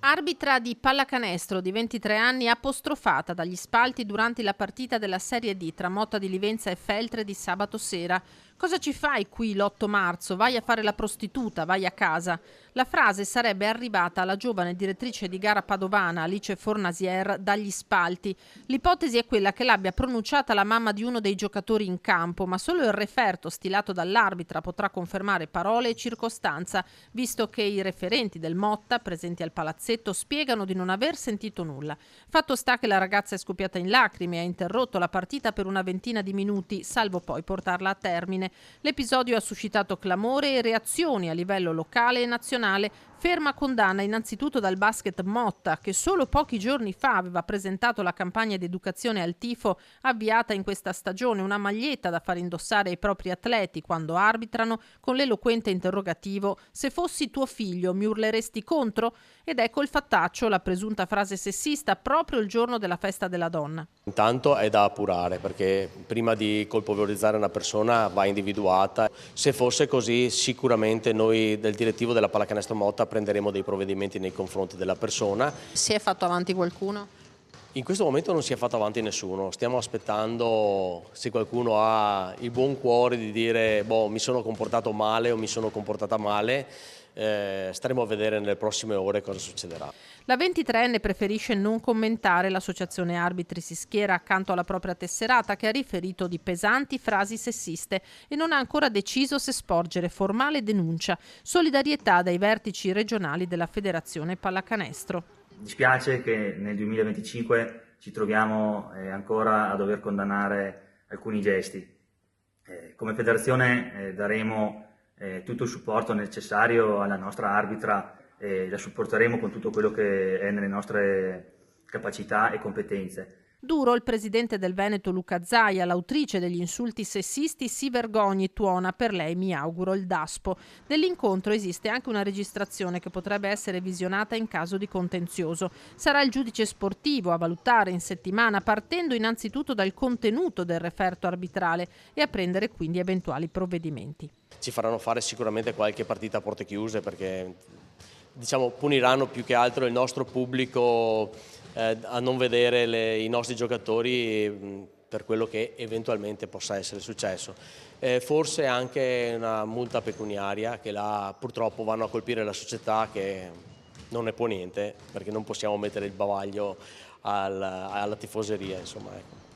Arbitra di pallacanestro di 23 anni apostrofata dagli spalti durante la partita della Serie D tra Motta di Livenza e Feltre di sabato sera. Cosa ci fai qui l'8 marzo? Vai a fare la prostituta, vai a casa. La frase sarebbe arrivata alla giovane direttrice di gara padovana Alice Fornasier dagli spalti. L'ipotesi è quella che l'abbia pronunciata la mamma di uno dei giocatori in campo, ma solo il referto stilato dall'arbitra potrà confermare parole e circostanza, visto che i referenti del Motta, presenti al palazzetto, spiegano di non aver sentito nulla. Fatto sta che la ragazza è scoppiata in lacrime e ha interrotto la partita per una ventina di minuti, salvo poi portarla a termine. L'episodio ha suscitato clamore e reazioni a livello locale e nazionale. Ferma condanna innanzitutto dal basket Motta, che solo pochi giorni fa aveva presentato la campagna di educazione al tifo avviata in questa stagione, una maglietta da far indossare ai propri atleti quando arbitrano, con l'eloquente interrogativo: se fossi tuo figlio mi urleresti contro? Ed ecco il fattaccio, la presunta frase sessista proprio il giorno della festa della donna. Intanto è da appurare, perché prima di colpevolizzare una persona va individuata. Se fosse così, sicuramente noi del direttivo della Pallacanestro Motta prenderemo dei provvedimenti nei confronti della persona. Si è fatto avanti qualcuno? In questo momento non si è fatto avanti nessuno, stiamo aspettando se qualcuno ha il buon cuore di dire boh, mi sono comportato male o mi sono comportata male. Staremo a vedere nelle prossime ore cosa succederà. La 23enne preferisce non commentare. L'associazione arbitri si schiera accanto alla propria tesserata, che ha riferito di pesanti frasi sessiste e non ha ancora deciso se sporgere formale denuncia. Solidarietà dai vertici regionali della Federazione Pallacanestro. Dispiace che nel 2025 ci troviamo ancora a dover condannare alcuni gesti. Come federazione daremo tutto il supporto necessario alla nostra arbitra e la supporteremo con tutto quello che è nelle nostre capacità e competenze. Duro il presidente del Veneto Luca Zaia, l'autrice degli insulti sessisti si vergogni, tuona: per lei mi auguro il daspo. Dell'incontro esiste anche una registrazione che potrebbe essere visionata in caso di contenzioso. Sarà il giudice sportivo a valutare in settimana, partendo innanzitutto dal contenuto del referto arbitrale e a prendere quindi eventuali provvedimenti. Ci faranno fare sicuramente qualche partita a porte chiuse, perché puniranno più che altro il nostro pubblico a non vedere i nostri giocatori per quello che eventualmente possa essere successo. Forse anche una multa pecuniaria, che là purtroppo vanno a colpire la società, che non ne può niente, perché non possiamo mettere il bavaglio alla tifoseria, insomma, ecco.